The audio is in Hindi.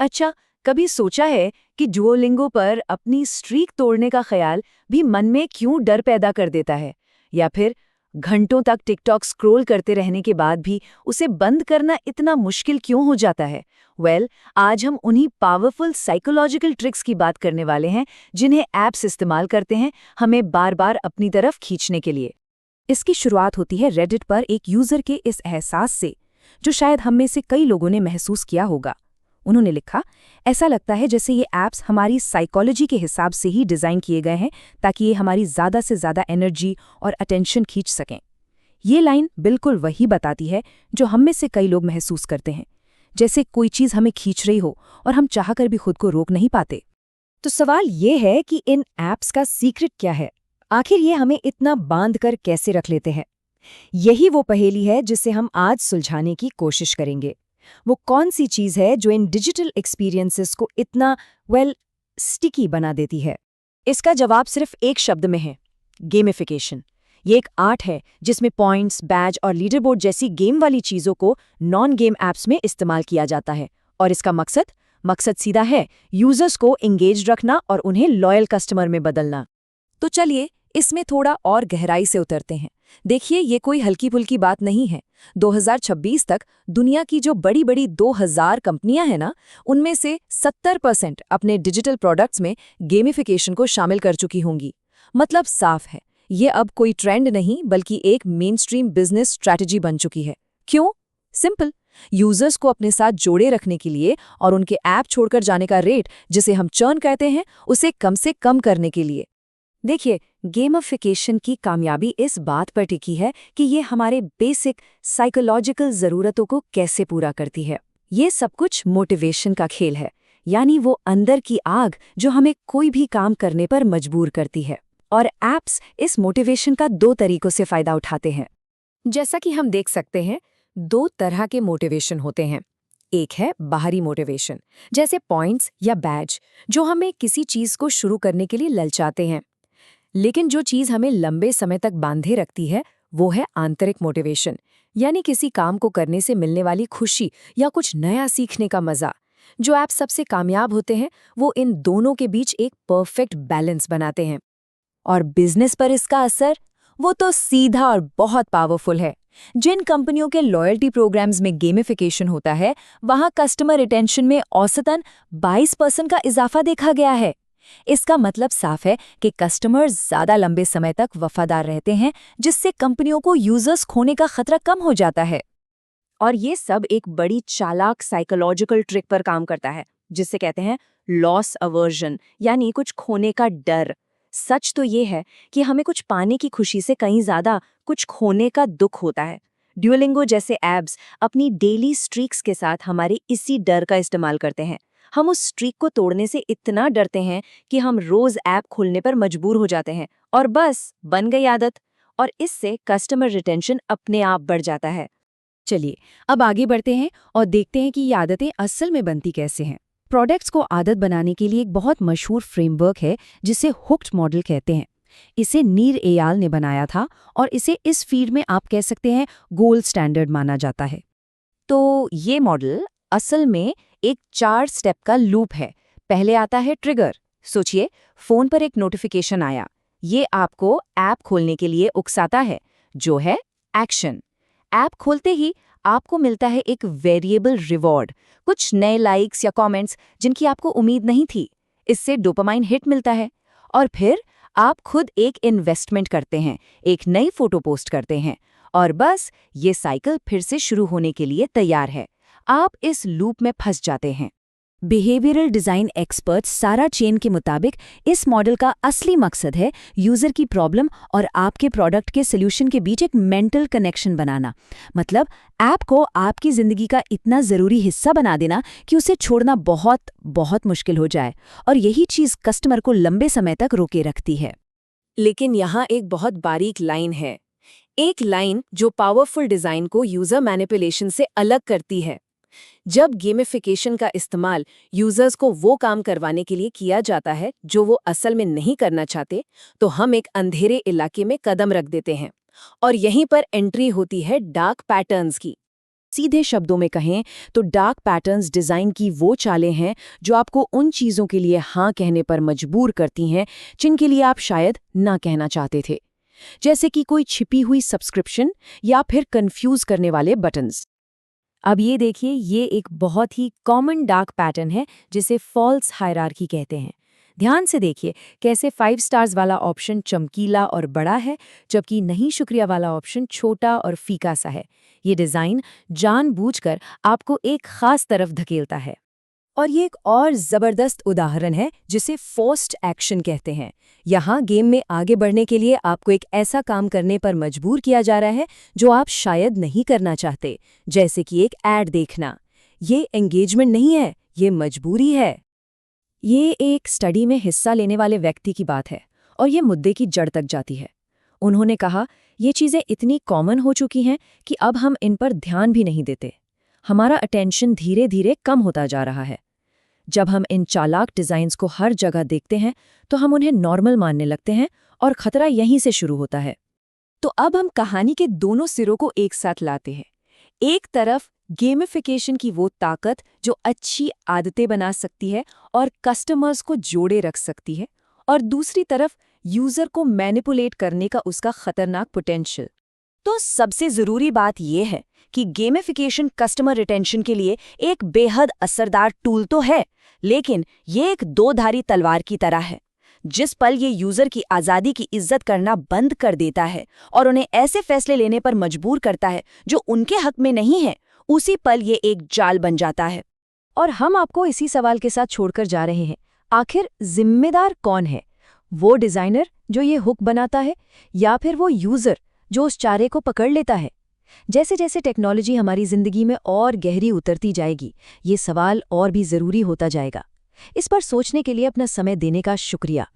अच्छा, कभी सोचा है कि डुओलिंगो पर अपनी स्ट्रीक तोड़ने का ख्याल भी मन में क्यों डर पैदा कर देता है? या फिर घंटों तक टिकटॉक स्क्रॉल करते रहने के बाद भी उसे बंद करना इतना मुश्किल क्यों हो जाता है? आज हम उन्हीं पावरफुल साइकोलॉजिकल ट्रिक्स की बात करने वाले हैं जिन्हें ऐप्स इस्तेमाल करते हैं हमें बार-बार अपनी तरफ खींचने के लिए। इसकी शुरुआत होती है रेडिट पर एक यूजर के इस एहसास से, जो शायद हम में से कई लोगों ने महसूस किया होगा। उन्होंने लिखा, ऐसा लगता है जैसे ये ऐप्स हमारी साइकोलॉजी के हिसाब से ही डिज़ाइन किए गए हैं ताकि ये हमारी ज़्यादा से ज़्यादा एनर्जी और अटेंशन खींच सकें। ये लाइन बिल्कुल वही बताती है जो हम में से कई लोग महसूस करते हैं, जैसे कोई चीज़ हमें खींच रही हो और हम चाहकर भी खुद को रोक नहीं पाते। तो सवाल ये है कि इन ऐप्स का सीक्रेट क्या है? आखिर ये हमें इतना बांध कर कैसे रख लेते हैं? यही वो पहेली है जिसे हम आज सुलझाने की कोशिश करेंगे। वो कौन सी चीज़ है जो इन डिजिटल एक्सपीरियंसेस को इतना स्टिकी बना देती है? इसका जवाब सिर्फ एक शब्द में है, गेमिफिकेशन। ये एक आर्ट है जिसमें पॉइंट्स, बैज और लीडरबोर्ड जैसी गेम वाली चीज़ों को नॉन गेम ऐप्स में इस्तेमाल किया जाता है। और इसका मकसद सीधा है, यूजर्स को एंगेज रखना और उन्हें लॉयल कस्टमर में बदलना। तो चलिए इसमें थोड़ा और गहराई से उतरते हैं। देखिए, ये कोई हल्की फुल्की बात नहीं है। 2026 तक दुनिया की जो बड़ी बड़ी 2000 कंपनियां हैं ना, उनमें से 70% अपने डिजिटल प्रोडक्ट्स में गेमिफिकेशन को शामिल कर चुकी होंगी। मतलब साफ है, ये अब कोई ट्रेंड नहीं बल्कि एक मेनस्ट्रीम बिजनेस स्ट्रैटेजी बन चुकी है। क्यों? सिंपल, यूजर्स को अपने साथ जोड़े रखने के लिए और उनके ऐप छोड़कर जाने का रेट, जिसे हम चर्न कहते हैं, उसे कम से कम करने के लिए। देखिए, गेमिफिकेशन की कामयाबी इस बात पर टिकी है कि ये हमारे बेसिक साइकोलॉजिकल ज़रूरतों को कैसे पूरा करती है। ये सब कुछ मोटिवेशन का खेल है, यानी वो अंदर की आग जो हमें कोई भी काम करने पर मजबूर करती है। और ऐप्स इस मोटिवेशन का 2 तरीकों से फ़ायदा उठाते हैं। जैसा कि हम देख सकते हैं, 2 तरह के मोटिवेशन होते हैं। एक है बाहरी मोटिवेशन, जैसे पॉइंट्स या बैज, जो हमें किसी चीज़ को शुरू करने के लिए ललचाते हैं। लेकिन जो चीज़ हमें लंबे समय तक बांधे रखती है, वो है आंतरिक मोटिवेशन, यानी किसी काम को करने से मिलने वाली खुशी या कुछ नया सीखने का मज़ा। जो ऐप सबसे कामयाब होते हैं, वो इन दोनों के बीच एक परफेक्ट बैलेंस बनाते हैं। और बिजनेस पर इसका असर, वो तो सीधा और बहुत पावरफुल है। जिन कंपनियों के लॉयल्टी प्रोग्राम्स में गेमिफिकेशन होता है, वहां कस्टमर रिटेंशन में औसतन 22% का इजाफा देखा गया है। इसका मतलब साफ है कि कस्टमर्स ज़्यादा लंबे समय तक वफादार रहते हैं, जिससे कंपनियों को यूजर्स खोने का खतरा कम हो जाता है। और ये सब एक बड़ी चालाक साइकोलॉजिकल ट्रिक पर काम करता है, जिसे कहते हैं लॉस अवर्जन, यानी कुछ खोने का डर। सच तो ये है कि हमें कुछ पाने की खुशी से कहीं ज़्यादा कुछ खोने का दुख होता है। ड्यूलिंगो जैसे ऐप्स अपनी डेली स्ट्रीक्स के साथ हमारे इसी डर का इस्तेमाल करते हैं। हम उस स्ट्रीक को तोड़ने से इतना डरते हैं कि हम रोज ऐप खोलने पर मजबूर हो जाते हैं और बस बन गई आदत। और इससे कस्टमर रिटेंशन अपने आप बढ़ जाता है। चलिए अब आगे बढ़ते हैं और देखते हैं कि ये आदतें असल में बनती कैसे हैं। प्रोडक्ट्स को आदत बनाने के लिए एक बहुत मशहूर फ्रेमवर्क है जिसे हुक्ड मॉडल कहते हैं। इसे नीर एयाल ने बनाया था और इसे इस फील्ड में आप कह सकते हैं गोल्ड स्टैंडर्ड माना जाता है। तो ये मॉडल असल में एक 4 स्टेप का लूप है। पहले आता है ट्रिगर। सोचिए, फोन पर एक नोटिफिकेशन आया, ये आपको ऐप खोलने के लिए उकसाता है, जो है एक्शन। ऐप खोलते ही आपको मिलता है एक वेरिएबल रिवॉर्ड, कुछ नए लाइक्स या कमेंट्स जिनकी आपको उम्मीद नहीं थी। इससे डोपामाइन हिट मिलता है और फिर आप खुद एक इन्वेस्टमेंट करते हैं, एक नई फोटो पोस्ट करते हैं और बस ये साइकिल फिर से शुरू होने के लिए तैयार है। आप इस लूप में फंस जाते हैं। बिहेवियरल डिज़ाइन एक्सपर्ट सारा चेन के मुताबिक इस मॉडल का असली मकसद है यूज़र की प्रॉब्लम और आपके प्रोडक्ट के सोल्यूशन के बीच एक मेंटल कनेक्शन बनाना। मतलब ऐप को आपकी ज़िंदगी का इतना ज़रूरी हिस्सा बना देना कि उसे छोड़ना बहुत बहुत मुश्किल हो जाए। और यही चीज़ कस्टमर को लंबे समय तक रोके रखती है। लेकिन यहाँ एक बहुत बारीक लाइन है, एक लाइन जो पावरफुल डिज़ाइन को यूज़र मैनिपुलेशन से अलग करती है। जब गेमिफिकेशन का इस्तेमाल यूजर्स को वो काम करवाने के लिए किया जाता है जो वो असल में नहीं करना चाहते, तो हम एक अंधेरे इलाके में कदम रख देते हैं। और यहीं पर एंट्री होती है डार्क पैटर्न्स की। सीधे शब्दों में कहें तो डार्क पैटर्न्स डिज़ाइन की वो चालें हैं जो आपको उन चीज़ों के लिए हाँ कहने पर मजबूर करती हैं जिनके लिए आप शायद ना कहना चाहते थे, जैसे कि कोई छिपी हुई सब्सक्रिप्शन या फिर कंफ्यूज करने वाले बटन्स। अब ये देखिए, ये एक बहुत ही कॉमन डार्क पैटर्न है जिसे फॉल्स हायरार्की कहते हैं। ध्यान से देखिए कैसे 5 स्टार्स वाला ऑप्शन चमकीला और बड़ा है, जबकि नहीं शुक्रिया वाला ऑप्शन छोटा और फीका सा है। ये डिज़ाइन जानबूझकर आपको एक खास तरफ धकेलता है। और ये एक और ज़बरदस्त उदाहरण है जिसे फोर्स्ड एक्शन कहते हैं। यहाँ गेम में आगे बढ़ने के लिए आपको एक ऐसा काम करने पर मजबूर किया जा रहा है जो आप शायद नहीं करना चाहते, जैसे कि एक ऐड देखना। ये एंगेजमेंट नहीं है, ये मजबूरी है। ये एक स्टडी में हिस्सा लेने वाले व्यक्ति की बात है और ये मुद्दे की जड़ तक जाती है। उन्होंने कहा, ये चीज़ें इतनी कॉमन हो चुकी हैं कि अब हम इन पर ध्यान भी नहीं देते। हमारा अटेंशन धीरे धीरे कम होता जा रहा है। जब हम इन चालाक डिज़ाइंस को हर जगह देखते हैं तो हम उन्हें नॉर्मल मानने लगते हैं और खतरा यहीं से शुरू होता है। तो अब हम कहानी के दोनों सिरों को एक साथ लाते हैं। एक तरफ गेमिफिकेशन की वो ताकत जो अच्छी आदतें बना सकती है और कस्टमर्स को जोड़े रख सकती है, और दूसरी तरफ यूज़र को मैनिपुलेट करने का उसका खतरनाक पोटेंशियल। तो सबसे ज़रूरी बात यह है कि गेमिफिकेशन कस्टमर रिटेंशन के लिए एक बेहद असरदार टूल तो है, लेकिन ये एक दो-धारी तलवार की तरह है। जिस पल ये यूज़र की आज़ादी की इज्जत करना बंद कर देता है और उन्हें ऐसे फैसले लेने पर मजबूर करता है जो उनके हक में नहीं है, उसी पल ये एक जाल बन जाता है। और हम आपको इसी सवाल के साथ छोड़कर जा रहे हैं, आखिर जिम्मेदार कौन है? वो डिज़ाइनर जो ये हुक बनाता है, या फिर वो यूज़र जो उस चारे को पकड़ लेता है? जैसे जैसे टेक्नोलॉजी हमारी ज़िंदगी में और गहरी उतरती जाएगी, ये सवाल और भी ज़रूरी होता जाएगा। इस पर सोचने के लिए अपना समय देने का शुक्रिया।